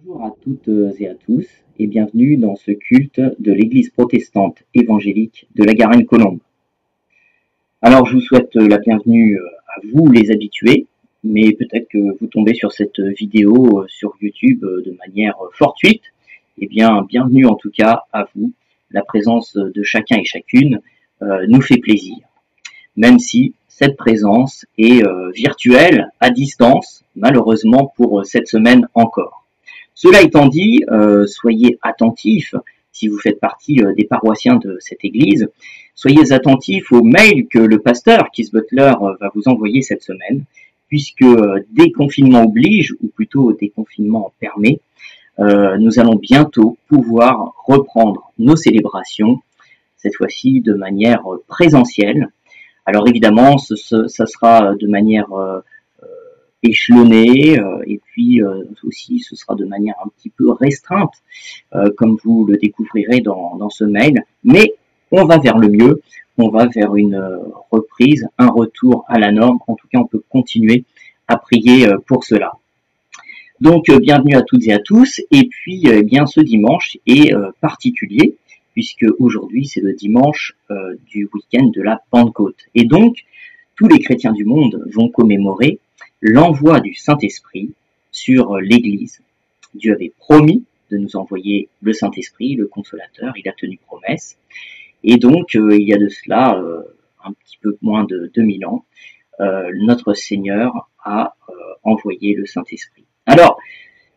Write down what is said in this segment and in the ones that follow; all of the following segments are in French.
Bonjour à toutes et à tous et bienvenue dans ce culte de l'Église protestante évangélique de la Garenne-Colombes. Alors je vous souhaite la bienvenue à vous les habitués, mais peut-être que vous tombez sur cette vidéo sur YouTube de manière fortuite. Eh bien, bienvenue en tout cas à vous. La présence de chacun et chacune nous fait plaisir, même si cette présence est virtuelle, à distance, malheureusement pour cette semaine encore. Cela étant dit, soyez attentifs, si vous faites partie des paroissiens de cette église, soyez attentifs aux mails que le pasteur Keith Butler va vous envoyer cette semaine, puisque déconfinement oblige, ou plutôt déconfinement permet, nous allons bientôt pouvoir reprendre nos célébrations, cette fois-ci de manière présentielle. Alors évidemment, ça sera de manière échelonnée et puis aussi ce sera de manière un petit peu restreinte, comme vous le découvrirez dans ce mail. Mais on va vers le mieux, on va vers une reprise, un retour à la norme. En tout cas, on peut continuer à prier pour cela. Donc bienvenue à toutes et à tous. Et puis eh bien ce dimanche est particulier, puisque aujourd'hui c'est le dimanche du week-end de la Pentecôte. Et donc, tous les chrétiens du monde vont commémorer l'envoi du Saint-Esprit sur l'Église. Dieu avait promis de nous envoyer le Saint-Esprit, le Consolateur, il a tenu promesse. Et donc, il y a de cela un petit peu moins de 2000 ans, notre Seigneur a envoyé le Saint-Esprit. Alors,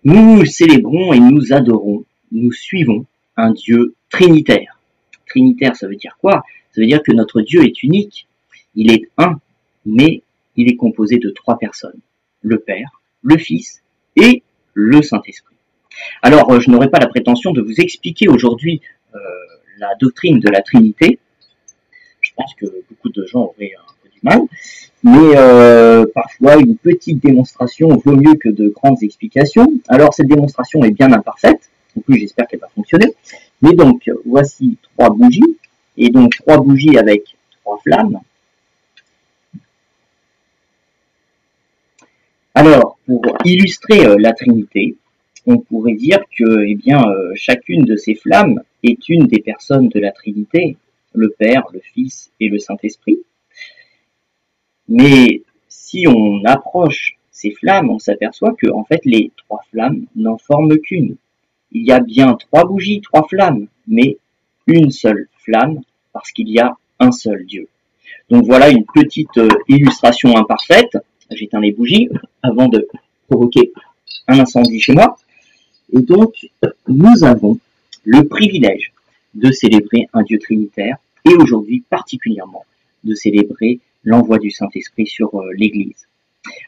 nous célébrons et nous adorons, nous suivons un Dieu trinitaire. Trinitaire, ça veut dire quoi? Ça veut dire que notre Dieu est unique, il est un, mais il est composé de trois personnes, le Père, le Fils et le Saint-Esprit. Alors, je n'aurai pas la prétention de vous expliquer aujourd'hui la doctrine de la Trinité. Je pense que beaucoup de gens auraient un peu du mal, mais parfois une petite démonstration vaut mieux que de grandes explications. Alors, cette démonstration est bien imparfaite, en plus j'espère qu'elle va fonctionner. Mais donc, voici trois bougies, et donc trois bougies avec trois flammes. Alors, pour illustrer la Trinité, on pourrait dire que eh bien, chacune de ces flammes est une des personnes de la Trinité, le Père, le Fils et le Saint-Esprit. Mais si on approche ces flammes, on s'aperçoit que en fait, les trois flammes n'en forment qu'une. Il y a bien trois bougies, trois flammes, mais une seule flamme, parce qu'il y a un seul Dieu. Donc voilà une petite illustration imparfaite. J'éteins les bougies avant de provoquer un incendie chez moi. Et donc, nous avons le privilège de célébrer un Dieu trinitaire et aujourd'hui particulièrement de célébrer l'envoi du Saint-Esprit sur l'Église.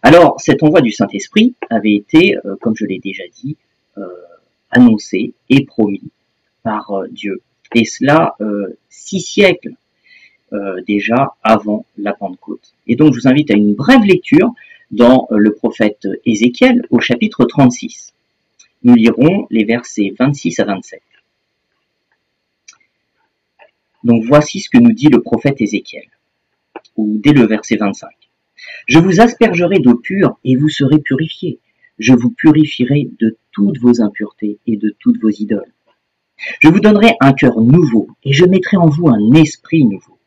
Alors, cet envoi du Saint-Esprit avait été, comme je l'ai déjà dit, annoncé et promis par Dieu. Et cela 6 siècles déjà avant la Pentecôte. Et donc je vous invite à une brève lecture dans le prophète Ézéchiel au chapitre 36. Nous lirons les versets 26 à 27. Donc voici ce que nous dit le prophète Ézéchiel, ou dès le verset 25. Je vous aspergerai d'eau pure et vous serez purifiés. Je vous purifierai de toutes vos impuretés et de toutes vos idoles. Je vous donnerai un cœur nouveau et je mettrai en vous un esprit nouveau.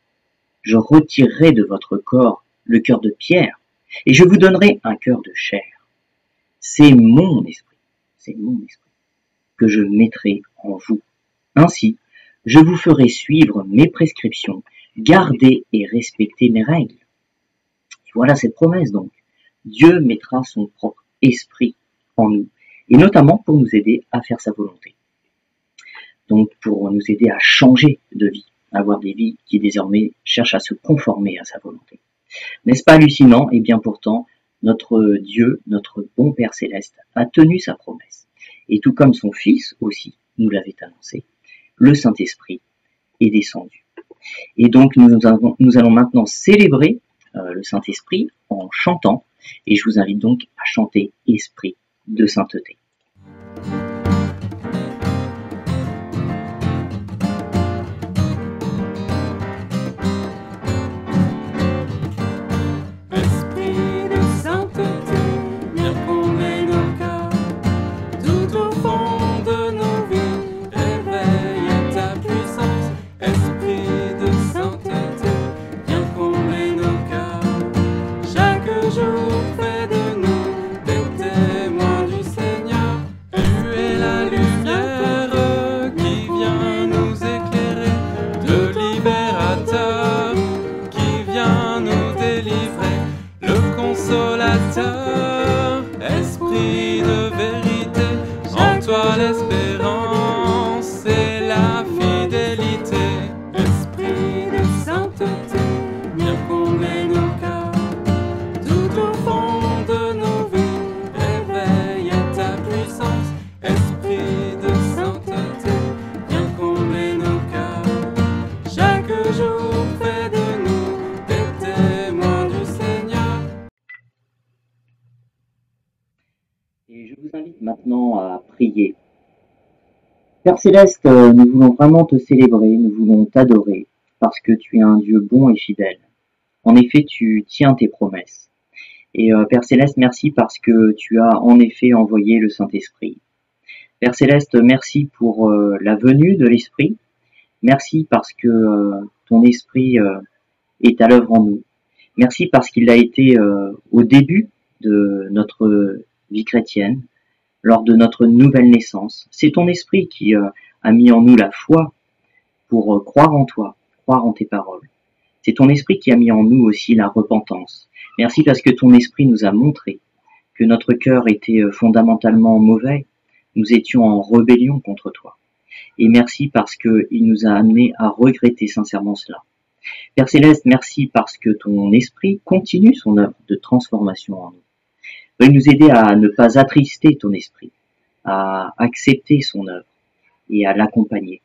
Je retirerai de votre corps le cœur de pierre et je vous donnerai un cœur de chair. C'est mon esprit que je mettrai en vous. Ainsi, je vous ferai suivre mes prescriptions, garder et respecter mes règles. Et voilà cette promesse donc. Dieu mettra son propre esprit en nous, et notamment pour nous aider à faire sa volonté. Donc pour nous aider à changer de vie, à avoir des vies qui désormais cherchent à se conformer à sa volonté. N'est-ce pas hallucinant? Et bien pourtant, notre Dieu, notre bon Père Céleste, a tenu sa promesse. Et tout comme son Fils aussi nous l'avait annoncé, le Saint-Esprit est descendu. Et donc nous allons maintenant célébrer le Saint-Esprit en chantant, et je vous invite donc à chanter Esprit de sainteté. Esprit de sainteté, viens combler nos cœurs, tout au fond créateur, esprit de vérité, en toi l'espérance et la fidélité. Esprit de sainteté, viens combler nos cœurs, tout au fond de nos vies, réveille à ta puissance. Esprit de sainteté, viens combler nos cœurs, chaque jour fais de nous des témoins du Seigneur. Et je vous invite maintenant à prier. Père Céleste, nous voulons vraiment te célébrer, nous voulons t'adorer, parce que tu es un Dieu bon et fidèle. En effet, tu tiens tes promesses. Et Père Céleste, merci parce que tu as en effet envoyé le Saint-Esprit. Père Céleste, merci pour la venue de l'Esprit. Merci parce que ton Esprit est à l'œuvre en nous. Merci parce qu'il a été au début de notre vie chrétienne, lors de notre nouvelle naissance. C'est ton Esprit qui a mis en nous la foi pour croire en toi, croire en tes paroles. C'est ton Esprit qui a mis en nous aussi la repentance. Merci parce que ton Esprit nous a montré que notre cœur était fondamentalement mauvais. Nous étions en rébellion contre toi. Et merci parce qu'il nous a amenés à regretter sincèrement cela. Père Céleste, merci parce que ton Esprit continue son œuvre de transformation en nous. Veuille nous aider à ne pas attrister ton Esprit, à accepter son œuvre et à l'accompagner.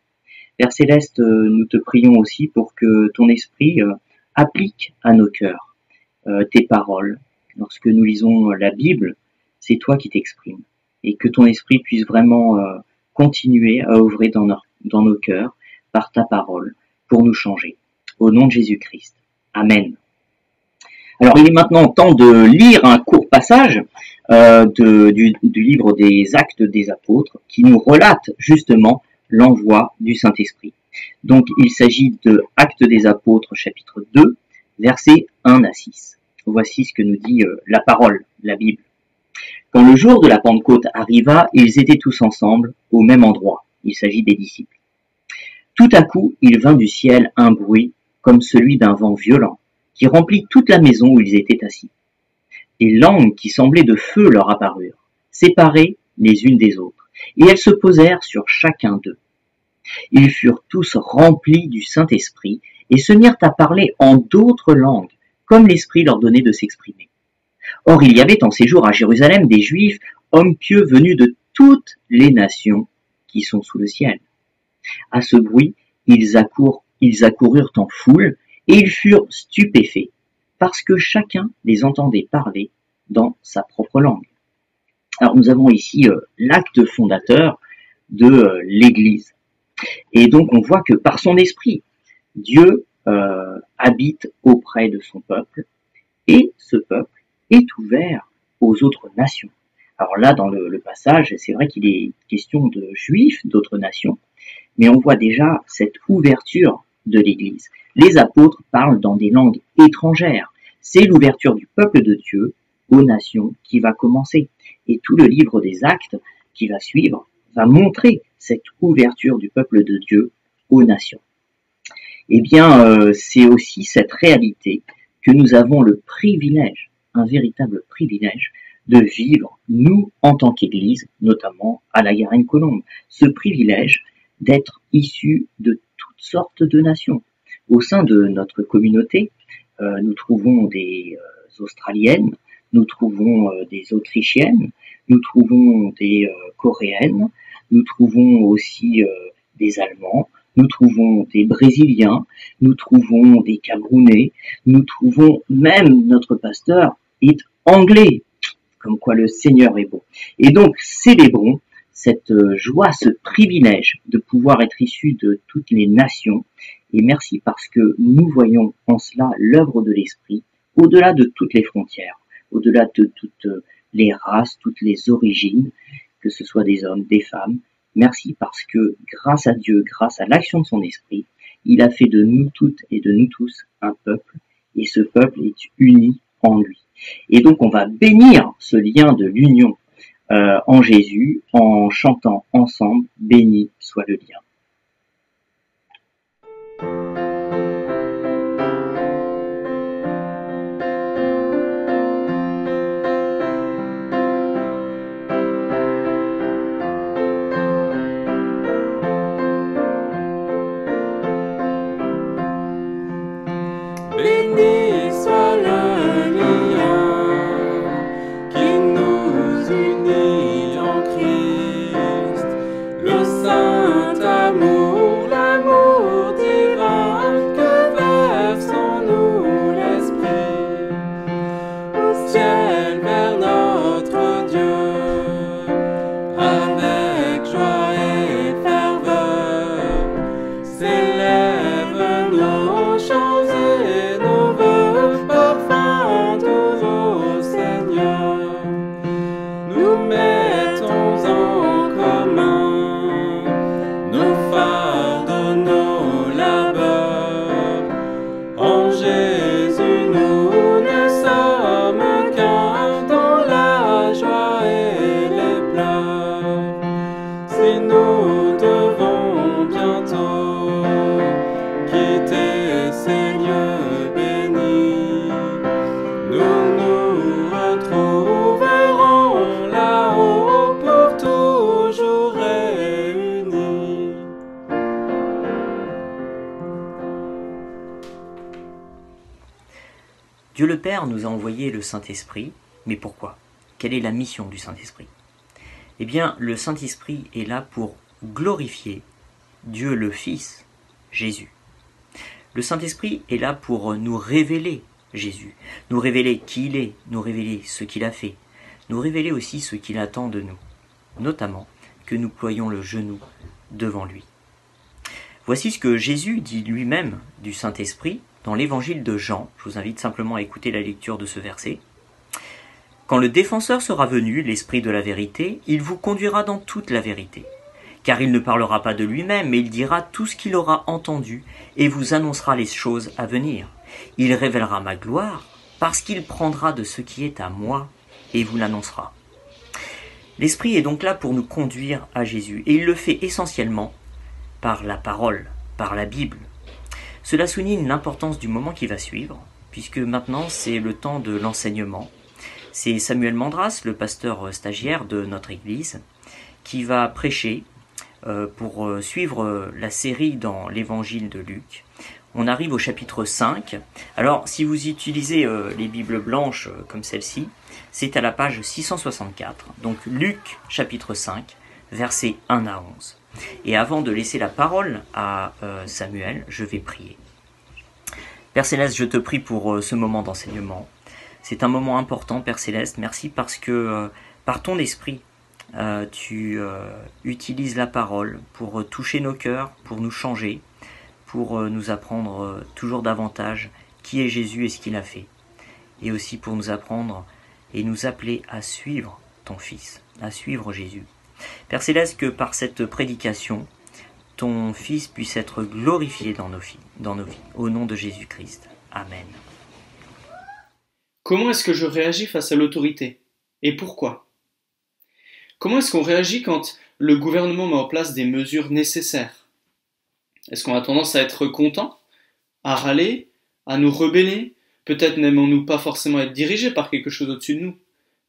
Père Céleste, nous te prions aussi pour que ton Esprit applique à nos cœurs tes paroles. Lorsque nous lisons la Bible, c'est toi qui t'exprimes. Et que ton Esprit puisse vraiment continuer à œuvrer dans nos cœurs par ta parole pour nous changer. Au nom de Jésus-Christ. Amen. Alors il est maintenant temps de lire un court passage du livre des Actes des Apôtres qui nous relate justement l'envoi du Saint-Esprit. Donc il s'agit de Actes des Apôtres chapitre 2, versets 1 à 6. Voici ce que nous dit la parole, la Bible. Quand le jour de la Pentecôte arriva, ils étaient tous ensemble au même endroit. Il s'agit des disciples. Tout à coup, il vint du ciel un bruit comme celui d'un vent violent qui remplit toute la maison où ils étaient assis. Des langues qui semblaient de feu leur apparurent, séparées les unes des autres, et elles se posèrent sur chacun d'eux. Ils furent tous remplis du Saint-Esprit et se mirent à parler en d'autres langues, comme l'Esprit leur donnait de s'exprimer. Or il y avait en séjour à Jérusalem des Juifs, hommes pieux venus de toutes les nations qui sont sous le ciel. À ce bruit, ils accoururent en foule, et ils furent stupéfaits, parce que chacun les entendait parler dans sa propre langue. Alors nous avons ici l'acte fondateur de l'Église. Et donc on voit que par son esprit, Dieu habite auprès de son peuple, et ce peuple est ouvert aux autres nations. Alors là, dans le passage, c'est vrai qu'il est question de juifs d'autres nations, mais on voit déjà cette ouverture de l'Église. Les apôtres parlent dans des langues étrangères. C'est l'ouverture du peuple de Dieu aux nations qui va commencer. Et tout le livre des Actes qui va suivre va montrer cette ouverture du peuple de Dieu aux nations. Eh bien, c'est aussi cette réalité que nous avons le privilège, un véritable privilège, de vivre, nous, en tant qu'Église, notamment à la Garenne-Colombes. Ce privilège d'être issus de toutes sortes de nations. Au sein de notre communauté, nous trouvons des Australiennes, nous trouvons des Autrichiennes, nous trouvons des Coréennes, nous trouvons aussi des Allemands, nous trouvons des Brésiliens, nous trouvons des Camerounais, nous trouvons même notre pasteur est anglais, comme quoi le Seigneur est beau. Et donc célébrons cette joie, ce privilège de pouvoir être issus de toutes les nations. Et merci parce que nous voyons en cela l'œuvre de l'Esprit, au-delà de toutes les frontières, au-delà de toutes les races, toutes les origines, que ce soit des hommes, des femmes. Merci parce que grâce à Dieu, grâce à l'action de son Esprit, il a fait de nous toutes et de nous tous un peuple, et ce peuple est uni en lui. Et donc on va bénir ce lien de l'union en Jésus, en chantant ensemble, béni soit le lien. Dieu le Père nous a envoyé le Saint-Esprit, mais pourquoi? Quelle est la mission du Saint-Esprit? Eh bien, le Saint-Esprit est là pour glorifier Dieu le Fils, Jésus. Le Saint-Esprit est là pour nous révéler Jésus, nous révéler qui il est, nous révéler ce qu'il a fait, nous révéler aussi ce qu'il attend de nous, notamment que nous ployions le genou devant lui. Voici ce que Jésus dit lui-même du Saint-Esprit dans l'évangile de Jean. Je vous invite simplement à écouter la lecture de ce verset. Quand le défenseur sera venu, l'Esprit de la vérité, il vous conduira dans toute la vérité. Car il ne parlera pas de lui-même, mais il dira tout ce qu'il aura entendu et vous annoncera les choses à venir. Il révélera ma gloire parce qu'il prendra de ce qui est à moi et vous l'annoncera. L'Esprit est donc là pour nous conduire à Jésus et il le fait essentiellement par la parole, par la Bible. Cela souligne l'importance du moment qui va suivre, puisque maintenant c'est le temps de l'enseignement. C'est Samuel Mandras, le pasteur stagiaire de notre église, qui va prêcher pour suivre la série dans l'évangile de Luc. On arrive au chapitre 5. Alors, si vous utilisez les Bibles blanches comme celle-ci, c'est à la page 664. Donc, Luc, chapitre 5, versets 1 à 11. Et avant de laisser la parole à Samuel, je vais prier. Père Céleste, je te prie pour ce moment d'enseignement. C'est un moment important, Père Céleste. Merci parce que par ton esprit, tu utilises la parole pour toucher nos cœurs, pour nous changer, pour nous apprendre toujours davantage qui est Jésus et ce qu'il a fait. Et aussi pour nous apprendre et nous appeler à suivre ton Fils, à suivre Jésus. Père Céleste, que par cette prédication, ton Fils puisse être glorifié dans nos vies. Au nom de Jésus-Christ. Amen. Comment est-ce que je réagis face à l'autorité? Et pourquoi? Comment est-ce qu'on réagit quand le gouvernement met en place des mesures nécessaires? Est-ce qu'on a tendance à être content, à râler, à nous rebeller? Peut-être n'aimons-nous pas forcément être dirigés par quelque chose au-dessus de nous.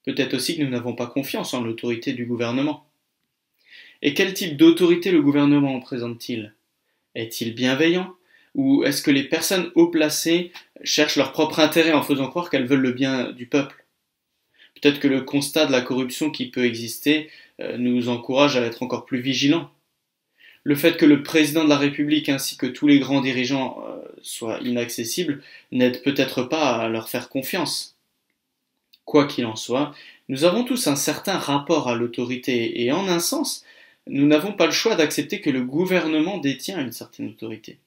Peut-être aussi que nous n'avons pas confiance en l'autorité du gouvernement. Et quel type d'autorité le gouvernement représente-t-il? Est-il bienveillant? Ou est-ce que les personnes haut placées cherchent leur propre intérêt en faisant croire qu'elles veulent le bien du peuple? Peut-être que le constat de la corruption qui peut exister nous encourage à être encore plus vigilants. Le fait que le président de la République ainsi que tous les grands dirigeants soient inaccessibles n'aide peut-être pas à leur faire confiance. Quoi qu'il en soit, nous avons tous un certain rapport à l'autorité et en un sens, nous n'avons pas le choix d'accepter que le gouvernement détient une certaine autorité.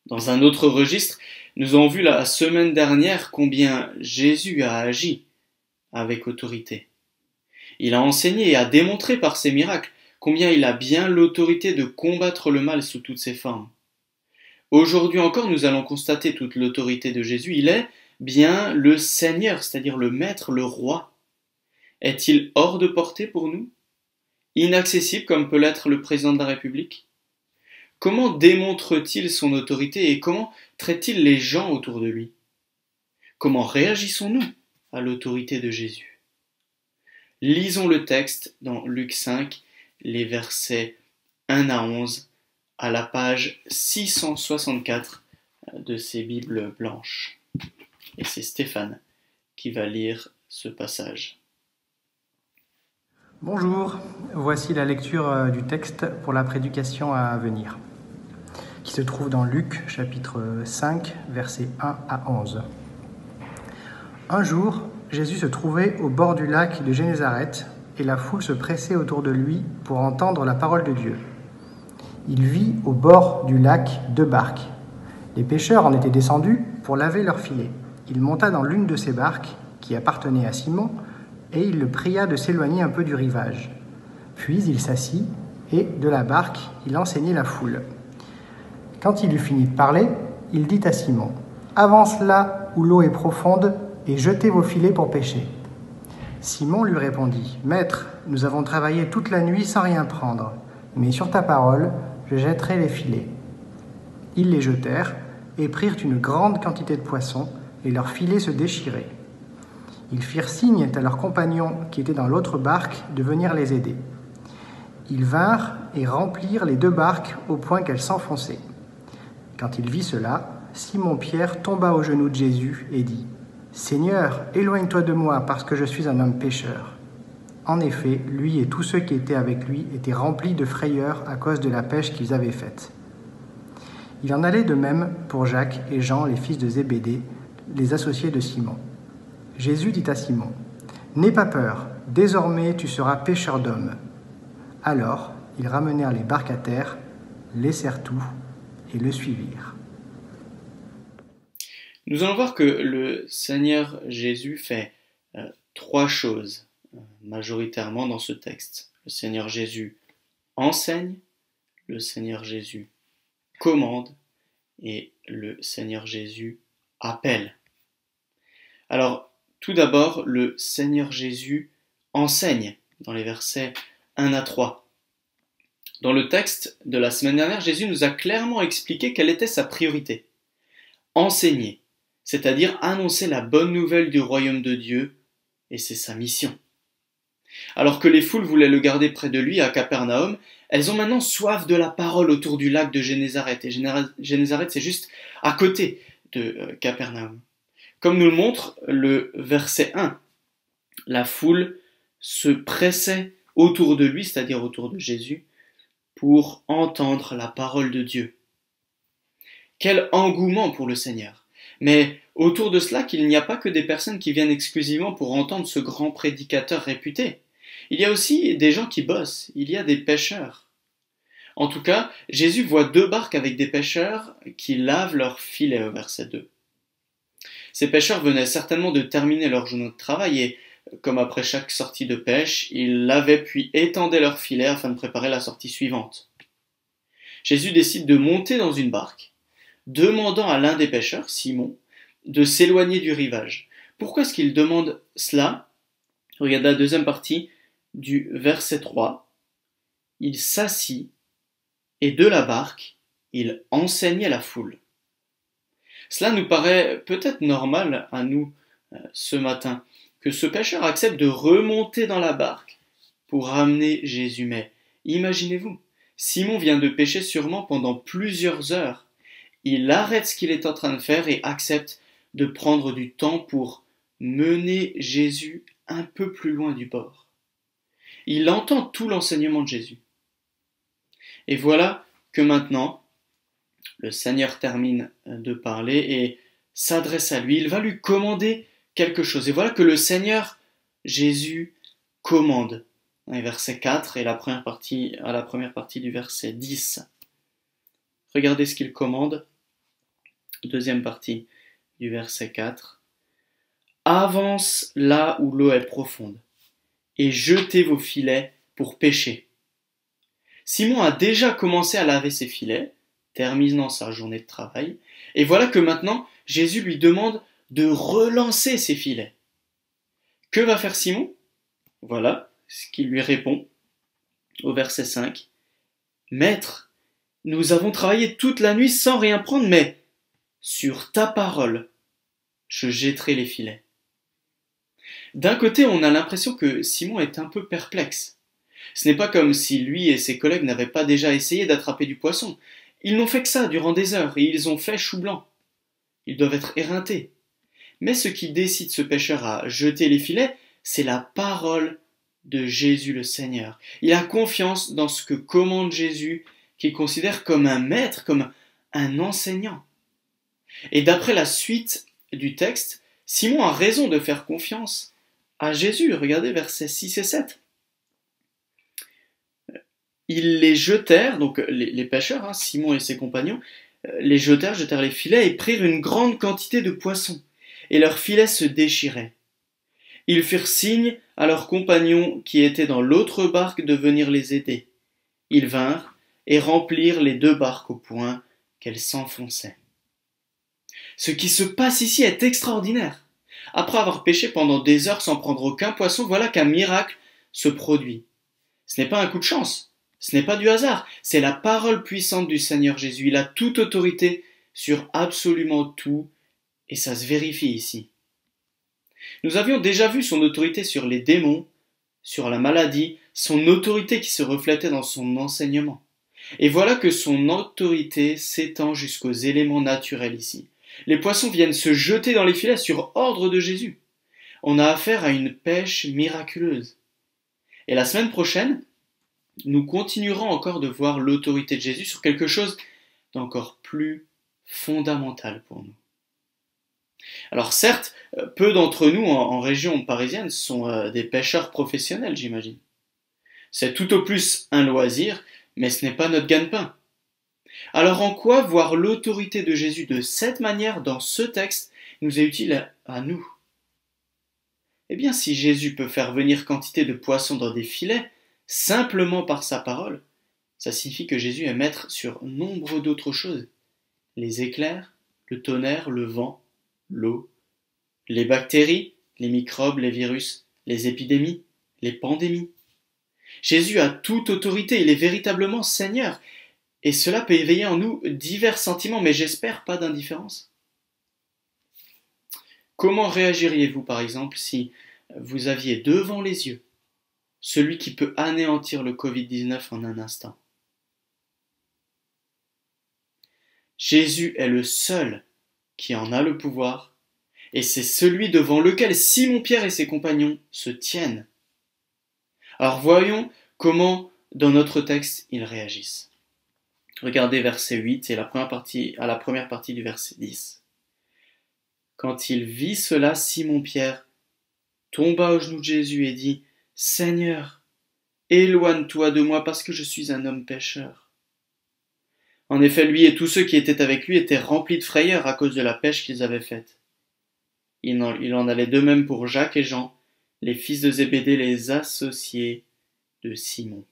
Dans un autre registre, nous avons vu la semaine dernière combien Jésus a agi avec autorité. Il a enseigné et a démontré par ses miracles combien il a bien l'autorité de combattre le mal sous toutes ses formes. Aujourd'hui encore, nous allons constater toute l'autorité de Jésus. Il est bien le Seigneur, c'est-à-dire le Maître, le Roi. Est-il hors de portée pour nous? Inaccessible comme peut l'être le président de la République? Comment démontre-t-il son autorité et comment traite-t-il les gens autour de lui? Comment réagissons-nous à l'autorité de Jésus? Lisons le texte dans Luc 5, les versets 1 à 11, à la page 664 de ces Bibles blanches. Et c'est Stéphane qui va lire ce passage. Bonjour, voici la lecture du texte pour la prédication à venir, qui se trouve dans Luc, chapitre 5, versets 1 à 11. Un jour, Jésus se trouvait au bord du lac de Génézareth, et la foule se pressait autour de lui pour entendre la parole de Dieu. Il vit au bord du lac 2 barques. Les pêcheurs en étaient descendus pour laver leurs filets. Il monta dans l'une de ces barques, qui appartenait à Simon, et il le pria de s'éloigner un peu du rivage. Puis il s'assit, et de la barque, il enseignait la foule. Quand il eut fini de parler, il dit à Simon : « Avance là où l'eau est profonde, et jetez vos filets pour pêcher. » Simon lui répondit : « Maître, nous avons travaillé toute la nuit sans rien prendre, mais sur ta parole, je jetterai les filets. » Ils les jetèrent et prirent une grande quantité de poissons, et leurs filets se déchiraient. Ils firent signe à leurs compagnons qui étaient dans l'autre barque de venir les aider. Ils vinrent et remplirent les 2 barques au point qu'elles s'enfonçaient. Quand il vit cela, Simon-Pierre tomba aux genoux de Jésus et dit « Seigneur, éloigne-toi de moi parce que je suis un homme pécheur. » En effet, lui et tous ceux qui étaient avec lui étaient remplis de frayeur à cause de la pêche qu'ils avaient faite. Il en allait de même pour Jacques et Jean, les fils de Zébédée, les associés de Simon. Jésus dit à Simon « N'aie pas peur, désormais tu seras pêcheur d'hommes. » Alors, ils ramenèrent les barques à terre, laissèrent tout et le suivirent. Nous allons voir que le Seigneur Jésus fait trois choses majoritairement dans ce texte. Le Seigneur Jésus enseigne, le Seigneur Jésus commande et le Seigneur Jésus appelle. Alors, tout d'abord, le Seigneur Jésus enseigne dans les versets 1 à 3. Dans le texte de la semaine dernière, Jésus nous a clairement expliqué quelle était sa priorité. Enseigner, c'est-à-dire annoncer la bonne nouvelle du royaume de Dieu, et c'est sa mission. Alors que les foules voulaient le garder près de lui à Capernaum, elles ont maintenant soif de la parole autour du lac de Génézareth. Et Génézareth, c'est juste à côté de Capernaum. Comme nous le montre le verset 1, la foule se pressait autour de lui, c'est-à-dire autour de Jésus, pour entendre la parole de Dieu. Quel engouement pour le Seigneur! Mais autour de cela, qu'il n'y a pas que des personnes qui viennent exclusivement pour entendre ce grand prédicateur réputé. Il y a aussi des gens qui bossent, il y a des pêcheurs. En tout cas, Jésus voit 2 barques avec des pêcheurs qui lavent leurs filets au verset 2. Ces pêcheurs venaient certainement de terminer leur journée de travail et, comme après chaque sortie de pêche, ils lavaient puis étendaient leurs filets afin de préparer la sortie suivante. Jésus décide de monter dans une barque, demandant à l'un des pêcheurs, Simon, de s'éloigner du rivage. Pourquoi est-ce qu'il demande cela? Regardez la deuxième partie du verset 3. Il s'assit et de la barque, il enseignait la foule. Cela nous paraît peut-être normal à nous ce matin, que ce pêcheur accepte de remonter dans la barque pour ramener Jésus. Mais imaginez-vous, Simon vient de pêcher sûrement pendant plusieurs heures. Il arrête ce qu'il est en train de faire et accepte de prendre du temps pour mener Jésus un peu plus loin du bord. Il entend tout l'enseignement de Jésus. Et voilà que maintenant, le Seigneur termine de parler et s'adresse à lui. Il va lui commander quelque chose. Et voilà que le Seigneur Jésus commande. Dans les versets 4 et à la première partie du verset 10. Regardez ce qu'il commande. Deuxième partie du verset 4. Avance là où l'eau est profonde et jetez vos filets pour pêcher. Simon a déjà commencé à laver ses filets, terminant sa journée de travail, et voilà que maintenant Jésus lui demande de relancer ses filets. Que va faire Simon? Voilà ce qu'il lui répond au verset 5. Maître, nous avons travaillé toute la nuit sans rien prendre, mais sur ta parole, je jetterai les filets. D'un côté, on a l'impression que Simon est un peu perplexe. Ce n'est pas comme si lui et ses collègues n'avaient pas déjà essayé d'attraper du poisson. Ils n'ont fait que ça durant des heures et ils ont fait chou blanc. Ils doivent être éreintés. Mais ce qui décide ce pêcheur à jeter les filets, c'est la parole de Jésus le Seigneur. Il a confiance dans ce que commande Jésus, qu'il considère comme un maître, comme un enseignant. Et d'après la suite du texte, Simon a raison de faire confiance à Jésus. Regardez versets 6 et 7. Ils les jetèrent, donc les pêcheurs, Simon et ses compagnons, jetèrent les filets et prirent une grande quantité de poissons, et leurs filets se déchiraient. Ils firent signe à leurs compagnons qui étaient dans l'autre barque de venir les aider. Ils vinrent et remplirent les 2 barques au point qu'elles s'enfonçaient. Ce qui se passe ici est extraordinaire. Après avoir pêché pendant des heures sans prendre aucun poisson, voilà qu'un miracle se produit. Ce n'est pas un coup de chance. Ce n'est pas du hasard, c'est la parole puissante du Seigneur Jésus. Il a toute autorité sur absolument tout, et ça se vérifie ici. Nous avions déjà vu son autorité sur les démons, sur la maladie, son autorité qui se reflétait dans son enseignement. Et voilà que son autorité s'étend jusqu'aux éléments naturels ici. Les poissons viennent se jeter dans les filets sur ordre de Jésus. On a affaire à une pêche miraculeuse. Et la semaine prochaine, nous continuerons encore de voir l'autorité de Jésus sur quelque chose d'encore plus fondamental pour nous. Alors certes, peu d'entre nous en région parisienne sont des pêcheurs professionnels, j'imagine. C'est tout au plus un loisir, mais ce n'est pas notre gagne-pain. Alors en quoi voir l'autorité de Jésus de cette manière dans ce texte nous est utile à nous? Eh bien, si Jésus peut faire venir quantité de poissons dans des filets, simplement par sa parole, ça signifie que Jésus est maître sur nombre d'autres choses. Les éclairs, le tonnerre, le vent, l'eau, les bactéries, les microbes, les virus, les épidémies, les pandémies. Jésus a toute autorité, il est véritablement Seigneur. Et cela peut éveiller en nous divers sentiments, mais j'espère pas d'indifférence. Comment réagiriez-vous, par exemple, si vous aviez devant les yeux celui qui peut anéantir le Covid-19 en un instant? Jésus est le seul qui en a le pouvoir, et c'est celui devant lequel Simon-Pierre et ses compagnons se tiennent. Alors voyons comment, dans notre texte, ils réagissent. Regardez verset 8 et la première partie du verset 10. Quand il vit cela, Simon-Pierre tomba aux genoux de Jésus et dit « Seigneur, éloigne-toi de moi parce que je suis un homme pécheur. » En effet, lui et tous ceux qui étaient avec lui étaient remplis de frayeur à cause de la pêche qu'ils avaient faite. Il en allait de même pour Jacques et Jean, les fils de Zébédée, les associés de Simon.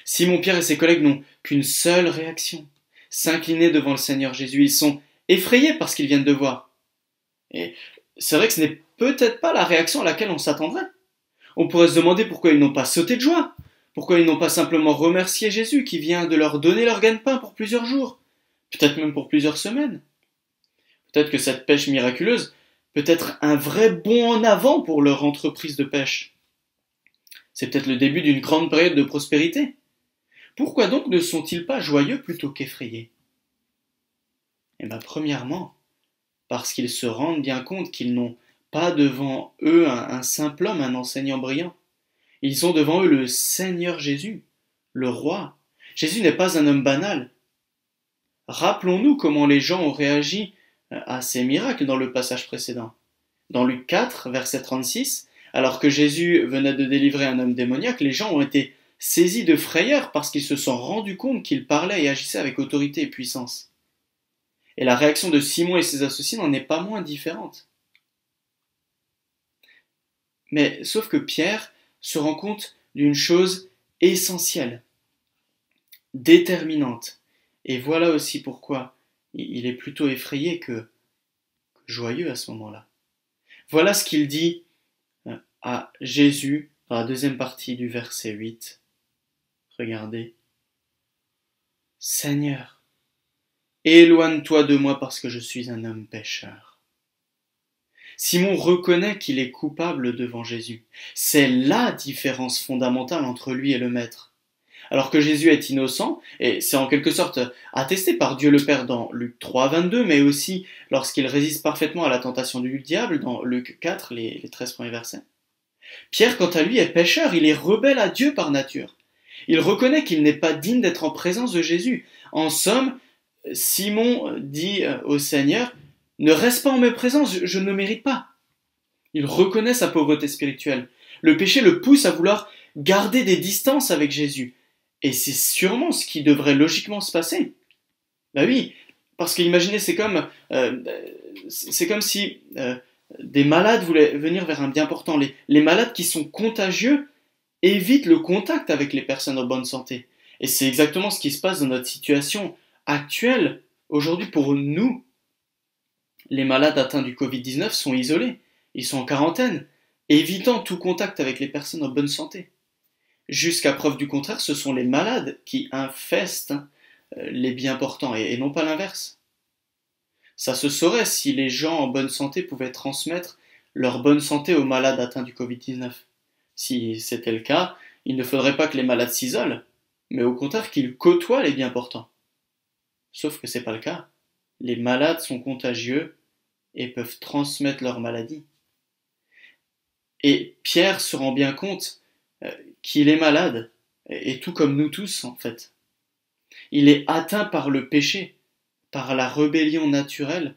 Simon-Pierre et ses collègues n'ont qu'une seule réaction, s'incliner devant le Seigneur Jésus. Ils sont effrayés par ce qu'ils viennent de voir. Et c'est vrai que ce n'est peut-être pas la réaction à laquelle on s'attendrait. On pourrait se demander pourquoi ils n'ont pas sauté de joie, pourquoi ils n'ont pas simplement remercié Jésus qui vient de leur donner leur gagne-pain pour plusieurs jours, peut-être même pour plusieurs semaines. Peut-être que cette pêche miraculeuse peut être un vrai bond en avant pour leur entreprise de pêche. C'est peut-être le début d'une grande période de prospérité. Pourquoi donc ne sont-ils pas joyeux plutôt qu'effrayés? Eh bien, premièrement, parce qu'ils se rendent bien compte qu'ils n'ont pas devant eux un simple homme, un enseignant brillant. Ils ont devant eux le Seigneur Jésus, le roi. Jésus n'est pas un homme banal. Rappelons-nous comment les gens ont réagi à ces miracles dans le passage précédent. Dans Luc 4, verset 36, alors que Jésus venait de délivrer un homme démoniaque, les gens ont été saisis de frayeur parce qu'ils se sont rendus compte qu'il parlait et agissait avec autorité et puissance. Et la réaction de Simon et ses associés n'en est pas moins différente. Mais sauf que Pierre se rend compte d'une chose essentielle, déterminante. Et voilà aussi pourquoi il est plutôt effrayé que joyeux à ce moment-là. Voilà ce qu'il dit à Jésus dans la deuxième partie du verset 8. Regardez. Seigneur, éloigne-toi de moi parce que je suis un homme pécheur. Simon reconnaît qu'il est coupable devant Jésus. C'est la différence fondamentale entre lui et le Maître. Alors que Jésus est innocent, et c'est en quelque sorte attesté par Dieu le Père dans Luc 3, 22, mais aussi lorsqu'il résiste parfaitement à la tentation du diable dans Luc 4, les 13 premiers versets. Pierre, quant à lui, est pécheur, il est rebelle à Dieu par nature. Il reconnaît qu'il n'est pas digne d'être en présence de Jésus. En somme, Simon dit au Seigneur, « Ne reste pas en mes présences, je ne le mérite pas. » Il reconnaît sa pauvreté spirituelle. Le péché le pousse à vouloir garder des distances avec Jésus. Et c'est sûrement ce qui devrait logiquement se passer. Ben oui, parce qu'imaginez, c'est comme si des malades voulaient venir vers un bien portant. Les malades qui sont contagieux évitent le contact avec les personnes en bonne santé. Et c'est exactement ce qui se passe dans notre situation actuelle. Aujourd'hui, pour nous, les malades atteints du Covid-19 sont isolés. Ils sont en quarantaine, évitant tout contact avec les personnes en bonne santé. Jusqu'à preuve du contraire, ce sont les malades qui infestent les bien portants et non pas l'inverse. Ça se saurait si les gens en bonne santé pouvaient transmettre leur bonne santé aux malades atteints du Covid-19. Si c'était le cas, il ne faudrait pas que les malades s'isolent, mais au contraire qu'il côtoie les bien portants. Sauf que c'est pas le cas. Les malades sont contagieux et peuvent transmettre leur maladie. Et Pierre se rend bien compte qu'il est malade, et tout comme nous tous en fait. Il est atteint par le péché, par la rébellion naturelle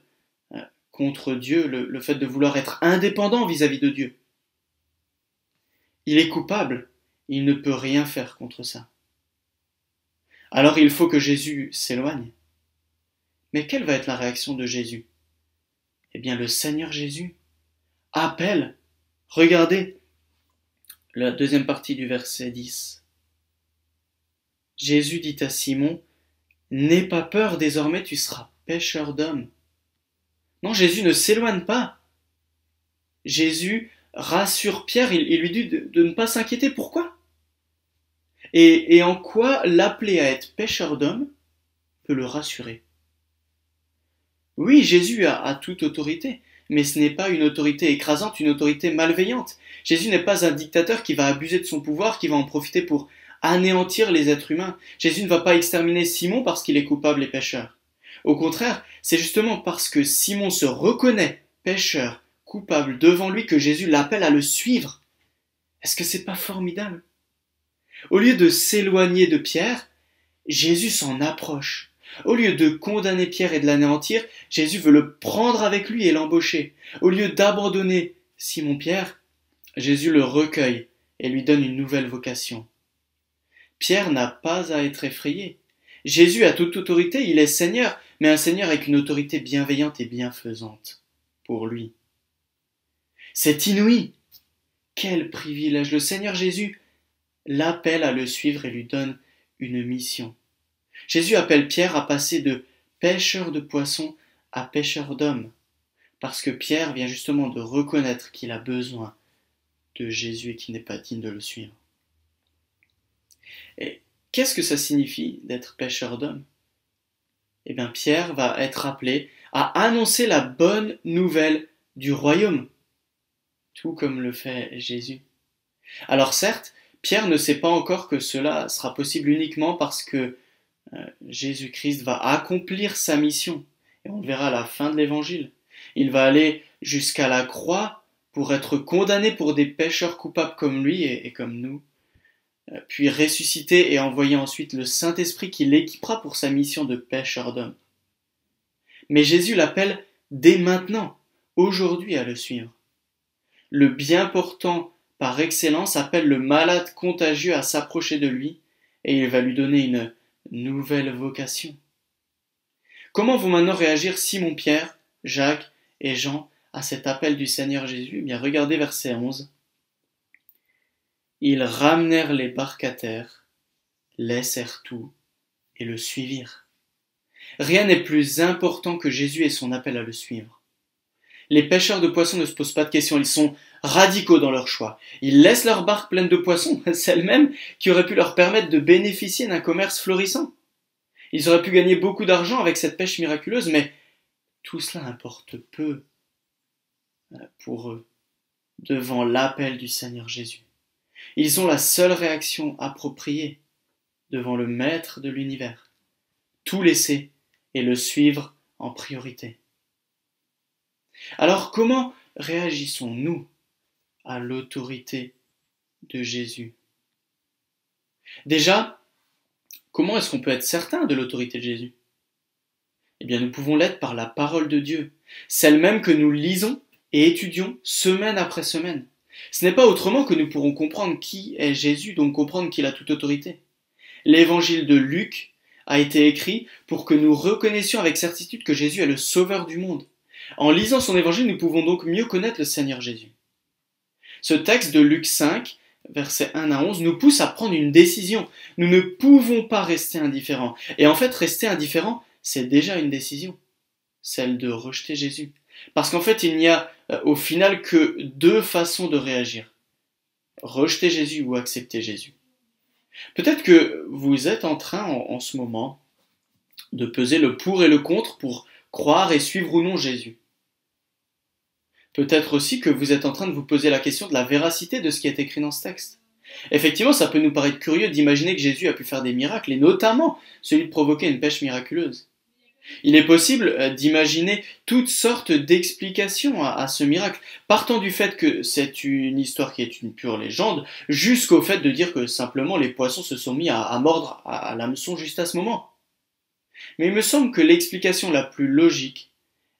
contre Dieu, le fait de vouloir être indépendant vis-à-vis de Dieu. Il est coupable, il ne peut rien faire contre ça. Alors il faut que Jésus s'éloigne. Mais quelle va être la réaction de Jésus? Eh bien, le Seigneur Jésus appelle. Regardez la deuxième partie du verset 10. Jésus dit à Simon, « N'aie pas peur, désormais tu seras pêcheur d'hommes. » Non, Jésus ne s'éloigne pas. Jésus rassure Pierre, il lui dit de ne pas s'inquiéter. Pourquoi? Et en quoi l'appeler à être pêcheur d'hommes peut le rassurer? Oui, Jésus a toute autorité, mais ce n'est pas une autorité écrasante, une autorité malveillante. Jésus n'est pas un dictateur qui va abuser de son pouvoir, qui va en profiter pour anéantir les êtres humains. Jésus ne va pas exterminer Simon parce qu'il est coupable et pécheur. Au contraire, c'est justement parce que Simon se reconnaît pécheur, coupable devant lui que Jésus l'appelle à le suivre. Est-ce que c'est pas formidable? Au lieu de s'éloigner de Pierre, Jésus s'en approche. Au lieu de condamner Pierre et de l'anéantir, Jésus veut le prendre avec lui et l'embaucher. Au lieu d'abandonner Simon-Pierre, Jésus le recueille et lui donne une nouvelle vocation. Pierre n'a pas à être effrayé. Jésus a toute autorité, il est Seigneur, mais un Seigneur avec une autorité bienveillante et bienfaisante pour lui. C'est inouï. Quel privilège! Le Seigneur Jésus l'appelle à le suivre et lui donne une mission. Jésus appelle Pierre à passer de pêcheur de poissons à pêcheur d'hommes, parce que Pierre vient justement de reconnaître qu'il a besoin de Jésus et qu'il n'est pas digne de le suivre. Et qu'est-ce que ça signifie d'être pêcheur d'hommes? Eh bien, Pierre va être appelé à annoncer la bonne nouvelle du royaume, tout comme le fait Jésus. Alors certes, Pierre ne sait pas encore que cela sera possible uniquement parce que Jésus-Christ va accomplir sa mission. Et on le verra à la fin de l'évangile. Il va aller jusqu'à la croix pour être condamné pour des pécheurs coupables comme lui et comme nous, puis ressusciter et envoyer ensuite le Saint-Esprit qui l'équipera pour sa mission de pêcheur d'hommes. Mais Jésus l'appelle dès maintenant, aujourd'hui, à le suivre. Le bien portant par excellence appelle le malade contagieux à s'approcher de lui et il va lui donner une nouvelle vocation. Comment vont maintenant réagir Simon-Pierre, Jacques et Jean à cet appel du Seigneur Jésus? Eh bien, regardez verset 11. Ils ramenèrent les barques à terre, laissèrent tout et le suivirent. Rien n'est plus important que Jésus et son appel à le suivre. Les pêcheurs de poissons ne se posent pas de questions, ils sont radicaux dans leur choix. Ils laissent leurs barques pleines de poissons, celles-mêmes qui auraient pu leur permettre de bénéficier d'un commerce florissant. Ils auraient pu gagner beaucoup d'argent avec cette pêche miraculeuse, mais tout cela importe peu pour eux devant l'appel du Seigneur Jésus. Ils ont la seule réaction appropriée devant le Maître de l'univers. Tout laisser et le suivre en priorité. Alors comment réagissons-nous à l'autorité de Jésus? Déjà, comment est-ce qu'on peut être certain de l'autorité de Jésus? Eh bien, nous pouvons l'être par la parole de Dieu, celle même que nous lisons et étudions semaine après semaine. Ce n'est pas autrement que nous pourrons comprendre qui est Jésus, donc comprendre qu'il a toute autorité. L'évangile de Luc a été écrit pour que nous reconnaissions avec certitude que Jésus est le sauveur du monde. En lisant son évangile, nous pouvons donc mieux connaître le Seigneur Jésus. Ce texte de Luc 5, versets 1 à 11, nous pousse à prendre une décision. Nous ne pouvons pas rester indifférents. Et en fait, rester indifférent, c'est déjà une décision, celle de rejeter Jésus. Parce qu'en fait, il n'y a au final que deux façons de réagir. Rejeter Jésus ou accepter Jésus. Peut-être que vous êtes en train, en ce moment, de peser le pour et le contre pour croire et suivre ou non Jésus. Peut-être aussi que vous êtes en train de vous poser la question de la véracité de ce qui est écrit dans ce texte. Effectivement, ça peut nous paraître curieux d'imaginer que Jésus a pu faire des miracles, et notamment celui de provoquer une pêche miraculeuse. Il est possible d'imaginer toutes sortes d'explications à ce miracle, partant du fait que c'est une histoire qui est une pure légende, jusqu'au fait de dire que simplement les poissons se sont mis à mordre à l'hameçon juste à ce moment. Mais il me semble que l'explication la plus logique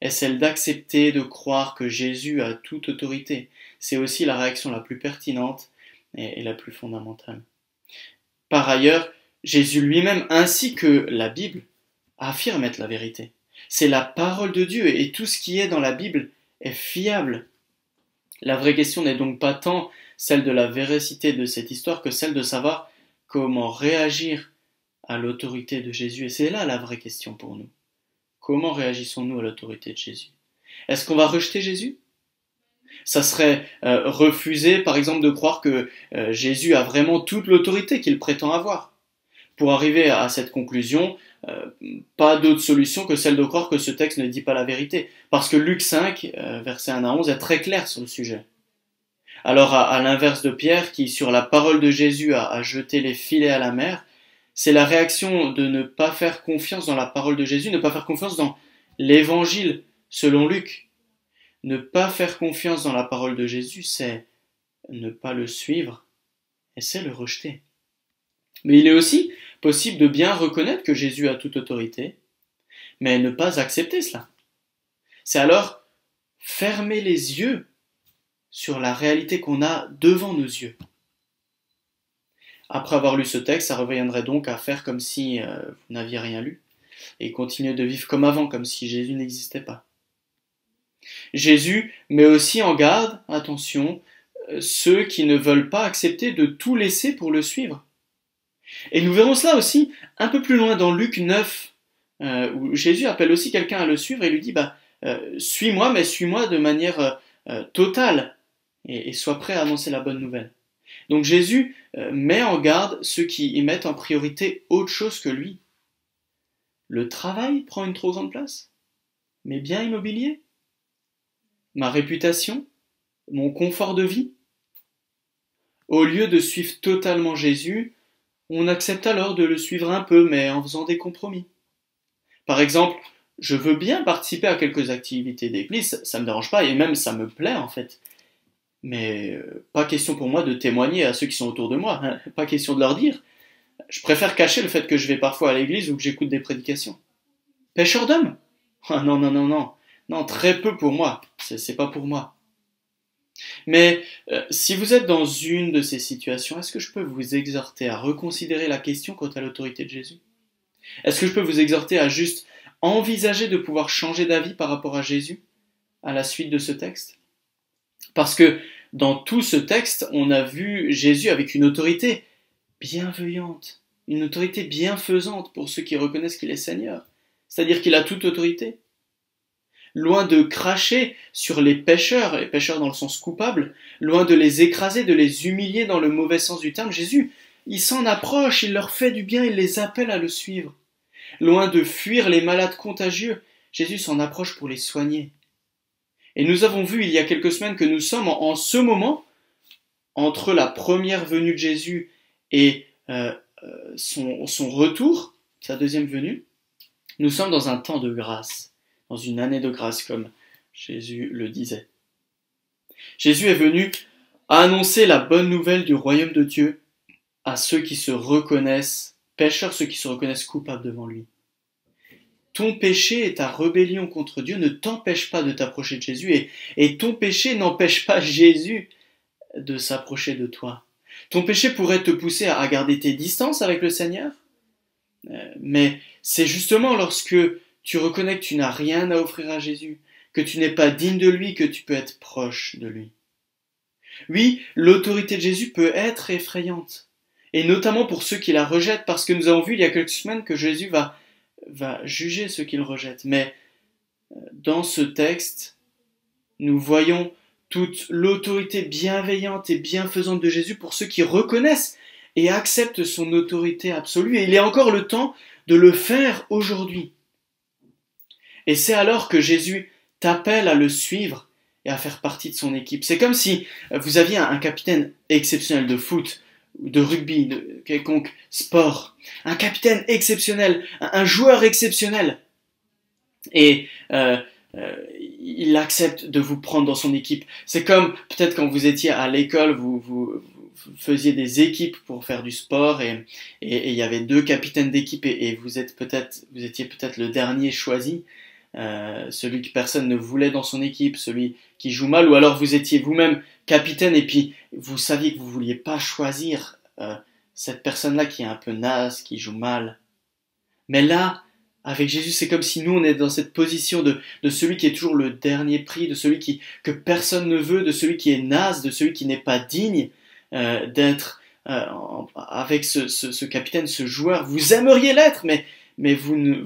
est celle d'accepter de croire que Jésus a toute autorité. C'est aussi la réaction la plus pertinente et la plus fondamentale. Par ailleurs, Jésus lui-même, ainsi que la Bible, affirme être la vérité. C'est la parole de Dieu et tout ce qui est dans la Bible est fiable. La vraie question n'est donc pas tant celle de la véracité de cette histoire que celle de savoir comment réagir à l'autorité de Jésus. Et c'est là la vraie question pour nous. Comment réagissons-nous à l'autorité de Jésus? Est-ce qu'on va rejeter Jésus? Ça serait refuser, par exemple, de croire que Jésus a vraiment toute l'autorité qu'il prétend avoir. Pour arriver à cette conclusion, pas d'autre solution que celle de croire que ce texte ne dit pas la vérité. Parce que Luc 5, versets 1 à 11, est très clair sur le sujet. Alors, à l'inverse de Pierre, qui sur la parole de Jésus a jeté les filets à la mer, c'est la réaction de ne pas faire confiance dans la parole de Jésus, ne pas faire confiance dans l'évangile selon Luc. Ne pas faire confiance dans la parole de Jésus, c'est ne pas le suivre et c'est le rejeter. Mais il est aussi possible de bien reconnaître que Jésus a toute autorité, mais ne pas accepter cela. C'est alors fermer les yeux sur la réalité qu'on a devant nos yeux. Après avoir lu ce texte, ça reviendrait donc à faire comme si vous n'aviez rien lu, et continuer de vivre comme avant, comme si Jésus n'existait pas. Jésus met aussi en garde, attention, ceux qui ne veulent pas accepter de tout laisser pour le suivre. Et nous verrons cela aussi un peu plus loin dans Luc 9, où Jésus appelle aussi quelqu'un à le suivre et lui dit suis-moi, mais suis-moi de manière totale, et sois prêt à annoncer la bonne nouvelle. Donc Jésus met en garde ceux qui y mettent en priorité autre chose que lui. Le travail prend une trop grande place? Mes biens immobiliers? Ma réputation? Mon confort de vie? Au lieu de suivre totalement Jésus, on accepte alors de le suivre un peu, mais en faisant des compromis. Par exemple, je veux bien participer à quelques activités d'église, ça me dérange pas, et même ça me plaît en fait. Mais pas question pour moi de témoigner à ceux qui sont autour de moi, hein. Pas question de leur dire. Je préfère cacher le fait que je vais parfois à l'église ou que j'écoute des prédications. Pêcheur d'hommes? Ah non, non, non, non. Non, très peu pour moi. C'est pas pour moi. Mais si vous êtes dans une de ces situations, est-ce que je peux vous exhorter à reconsidérer la question quant à l'autorité de Jésus? Est-ce que je peux vous exhorter à juste envisager de pouvoir changer d'avis par rapport à Jésus à la suite de ce texte? Parce que dans tout ce texte, on a vu Jésus avec une autorité bienveillante, une autorité bienfaisante pour ceux qui reconnaissent qu'il est Seigneur, c'est-à-dire qu'il a toute autorité. Loin de cracher sur les pécheurs dans le sens coupable, loin de les écraser, de les humilier dans le mauvais sens du terme, Jésus, il s'en approche, il leur fait du bien, il les appelle à le suivre. Loin de fuir les malades contagieux, Jésus s'en approche pour les soigner. Et nous avons vu il y a quelques semaines que nous sommes en ce moment, entre la première venue de Jésus et son retour, sa deuxième venue, nous sommes dans un temps de grâce, dans une année de grâce comme Jésus le disait. Jésus est venu annoncer la bonne nouvelle du royaume de Dieu à ceux qui se reconnaissent pécheurs, ceux qui se reconnaissent coupables devant lui. Ton péché et ta rébellion contre Dieu ne t'empêchent pas de t'approcher de Jésus et ton péché n'empêche pas Jésus de s'approcher de toi. Ton péché pourrait te pousser à garder tes distances avec le Seigneur, mais c'est justement lorsque tu reconnais que tu n'as rien à offrir à Jésus, que tu n'es pas digne de lui, que tu peux être proche de lui. Oui, l'autorité de Jésus peut être effrayante, et notamment pour ceux qui la rejettent, parce que nous avons vu il y a quelques semaines que Jésus va juger ceux qui le rejettent. Mais dans ce texte, nous voyons toute l'autorité bienveillante et bienfaisante de Jésus pour ceux qui reconnaissent et acceptent son autorité absolue. Et il est encore le temps de le faire aujourd'hui. Et c'est alors que Jésus t'appelle à le suivre et à faire partie de son équipe. C'est comme si vous aviez un capitaine exceptionnel de foot, de rugby, de quelconque sport, un capitaine exceptionnel, un joueur exceptionnel, et il accepte de vous prendre dans son équipe. C'est comme peut-être quand vous étiez à l'école, vous faisiez des équipes pour faire du sport et il y avait 2 capitaines d'équipe et vous étiez peut-être le dernier choisi, celui que personne ne voulait dans son équipe, celui qui joue mal, ou alors vous étiez vous-même capitaine et puis vous saviez que vous vouliez pas choisir cette personne-là qui est un peu naze, qui joue mal. Mais là, avec Jésus, c'est comme si nous, on est dans cette position de celui qui est toujours le dernier pris, de celui que personne ne veut, de celui qui est naze, de celui qui n'est pas digne d'être avec ce capitaine, ce joueur. Vous aimeriez l'être, mais vous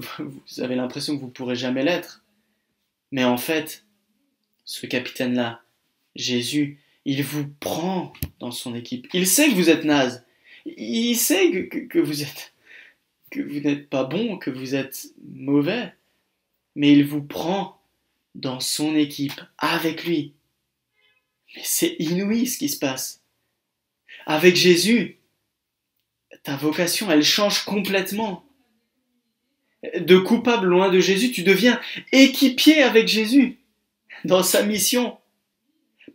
avez l'impression que vous ne pourrez jamais l'être. Mais en fait, ce capitaine-là, Jésus, il vous prend dans son équipe. Il sait que vous êtes naze. Il sait que vous n'êtes pas bon, que vous êtes mauvais. Mais il vous prend dans son équipe, avec lui. Mais c'est inouï ce qui se passe. Avec Jésus, ta vocation, elle change complètement. De coupable loin de Jésus, tu deviens équipier avec Jésus dans sa mission.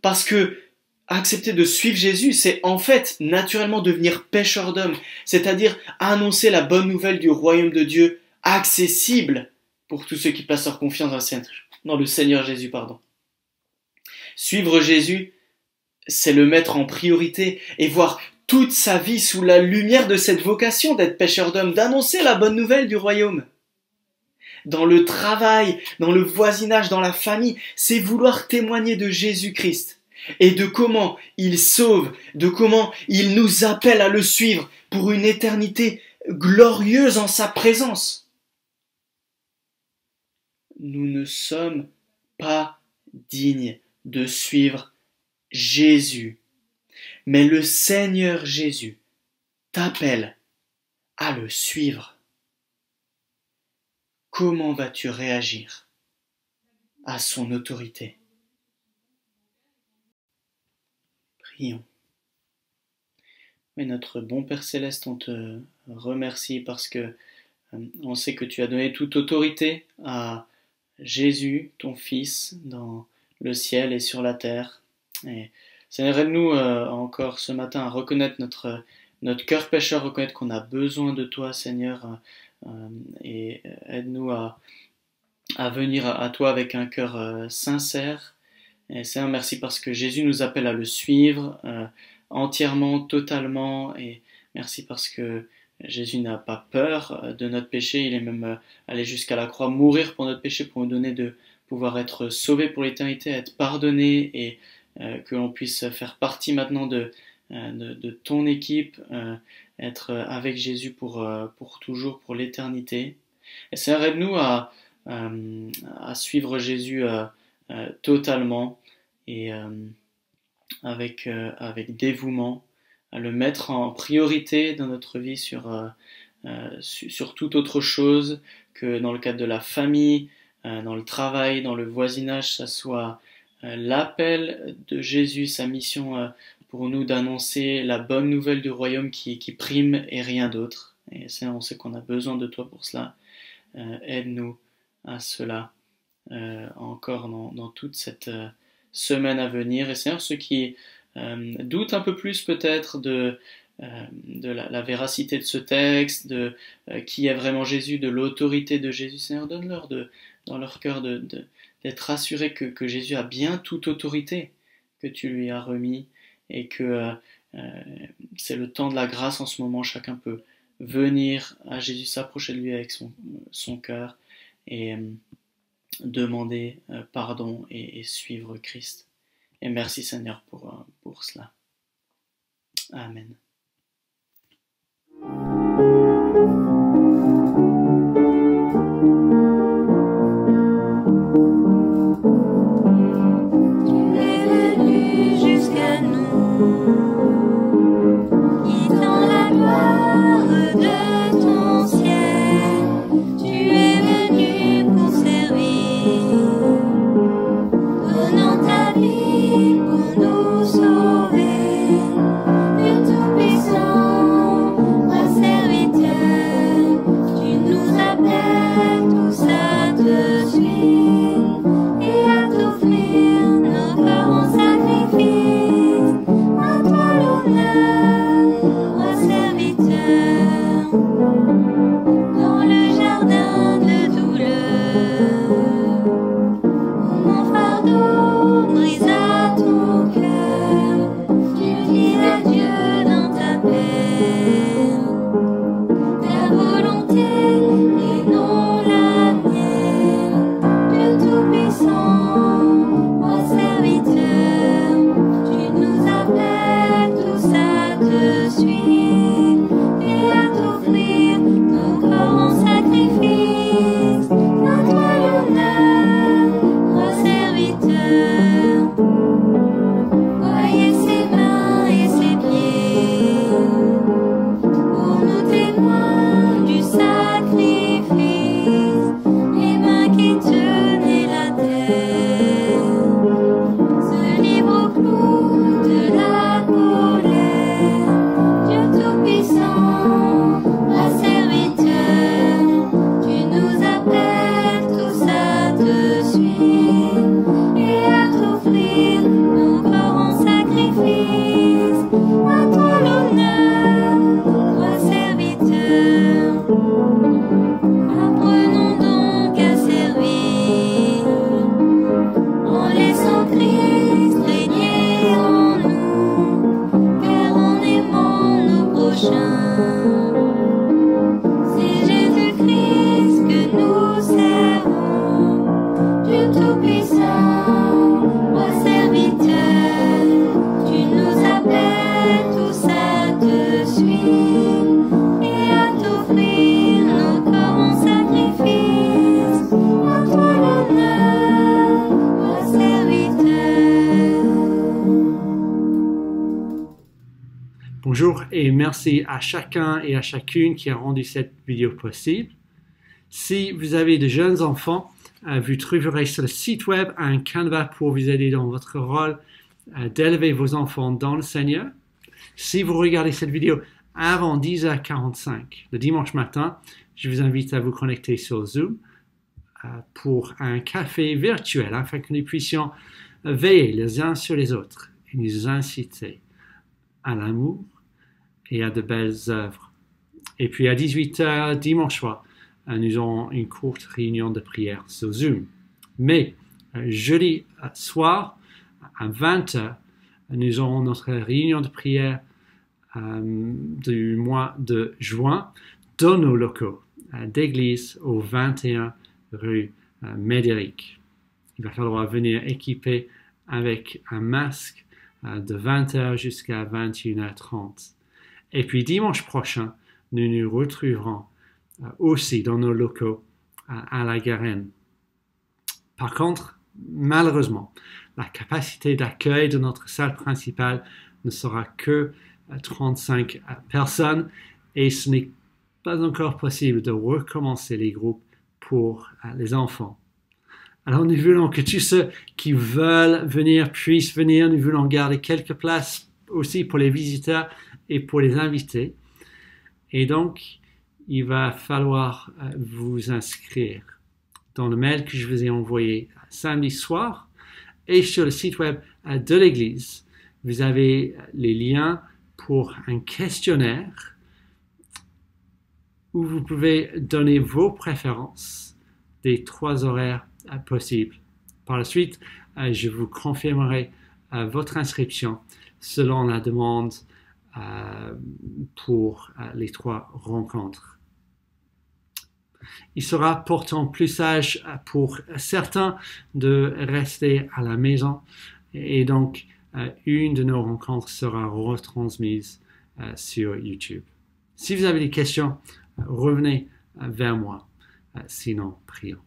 Parce que accepter de suivre Jésus, c'est en fait naturellement devenir pêcheur d'hommes, c'est-à-dire annoncer la bonne nouvelle du royaume de Dieu accessible pour tous ceux qui placent leur confiance dans le Seigneur Jésus. Suivre Jésus, c'est le mettre en priorité et voir toute sa vie sous la lumière de cette vocation d'être pêcheur d'hommes, d'annoncer la bonne nouvelle du royaume. Dans le travail, dans le voisinage, dans la famille, c'est vouloir témoigner de Jésus-Christ et de comment il sauve, de comment il nous appelle à le suivre pour une éternité glorieuse en sa présence. Nous ne sommes pas dignes de suivre Jésus, mais le Seigneur Jésus t'appelle à le suivre. Comment vas-tu réagir à son autorité? Prions. Mais notre bon Père Céleste, on te remercie parce que on sait que tu as donné toute autorité à Jésus, ton Fils, dans le ciel et sur la terre. Et Seigneur, aide-nous encore ce matin à reconnaître notre cœur pécheur, reconnaître qu'on a besoin de toi, Seigneur, et aide-nous à venir à toi avec un cœur sincère. Et Seigneur, merci parce que Jésus nous appelle à le suivre entièrement, totalement, et merci parce que Jésus n'a pas peur de notre péché, il est même allé jusqu'à la croix mourir pour notre péché, pour nous donner de pouvoir être sauvés pour l'éternité, être pardonnés, et que l'on puisse faire partie maintenant de ton équipe, être avec Jésus pour toujours, pour l'éternité. Et Seigneur, aide-nous à suivre Jésus totalement et avec dévouement, à le mettre en priorité dans notre vie sur toute autre chose que dans le cadre de la famille, dans le travail, dans le voisinage, ça soit l'appel de Jésus, sa mission pour nous d'annoncer la bonne nouvelle du royaume qui prime et rien d'autre. Et Seigneur, on sait qu'on a besoin de toi pour cela. Aide-nous à cela encore dans toute cette semaine à venir. Et Seigneur, ceux qui doutent un peu plus peut-être de la véracité de ce texte, de qui est vraiment Jésus, de l'autorité de Jésus, Seigneur, donne-leur dans leur cœur d'être assurés que Jésus a bien toute autorité que tu lui as remis, et que c'est le temps de la grâce en ce moment. Chacun peut venir à Jésus, s'approcher de lui avec son cœur et demander pardon et suivre Christ. Et merci Seigneur pour cela. Amen. Pour nous sauver, Dieu Tout-Puissant. Bonjour et merci à chacun et à chacune qui a rendu cette vidéo possible. Si vous avez de jeunes enfants, vous trouverez sur le site web un canevas pour vous aider dans votre rôle d'élever vos enfants dans le Seigneur. Si vous regardez cette vidéo avant 10h45 le dimanche matin, je vous invite à vous connecter sur Zoom pour un café virtuel afin que nous puissions veiller les uns sur les autres et nous inciter à l'amour et à de belles œuvres. Et puis à 18h dimanche soir, nous aurons une courte réunion de prière sur Zoom. Mais jeudi soir, à 20h, nous aurons notre réunion de prière du mois de juin dans nos locaux d'église au 21 rue Médéric. Il va falloir venir équipé avec un masque de 20h jusqu'à 21h30. Et puis dimanche prochain, nous nous retrouverons aussi dans nos locaux à la Garenne. Par contre, malheureusement, la capacité d'accueil de notre salle principale ne sera que 35 personnes et ce n'est pas encore possible de recommencer les groupes pour les enfants. Alors nous voulons que tous ceux qui veulent venir puissent venir. Nous voulons garder quelques places aussi pour les visiteurs et pour les invités. Et donc, il va falloir vous inscrire dans le mail que je vous ai envoyé samedi soir et sur le site web de l'église. Vous avez les liens pour un questionnaire où vous pouvez donner vos préférences des 3 horaires possibles. Par la suite, je vous confirmerai votre inscription selon la demande pour les 3 rencontres. Il sera pourtant plus sage pour certains de rester à la maison et donc une de nos rencontres sera retransmise sur YouTube. Si vous avez des questions, revenez vers moi. Sinon, prions.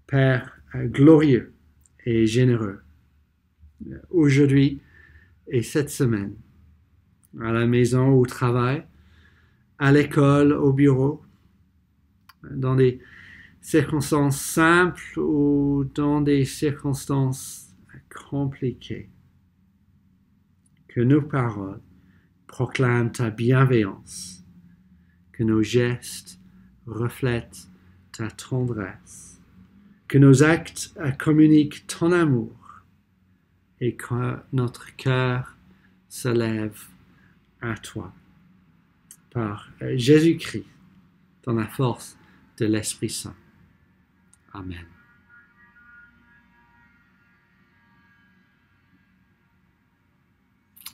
Père glorieux et généreux, aujourd'hui et cette semaine, à la maison, au travail, à l'école, au bureau, dans des circonstances simples ou dans des circonstances compliquées, que nos paroles proclament ta bienveillance, que nos gestes reflètent ta tendresse, que nos actes communiquent ton amour et que notre cœur se lève à toi. Par Jésus-Christ, dans la force de l'Esprit Saint. Amen.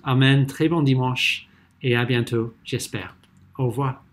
Amen. Très bon dimanche et à bientôt, j'espère. Au revoir.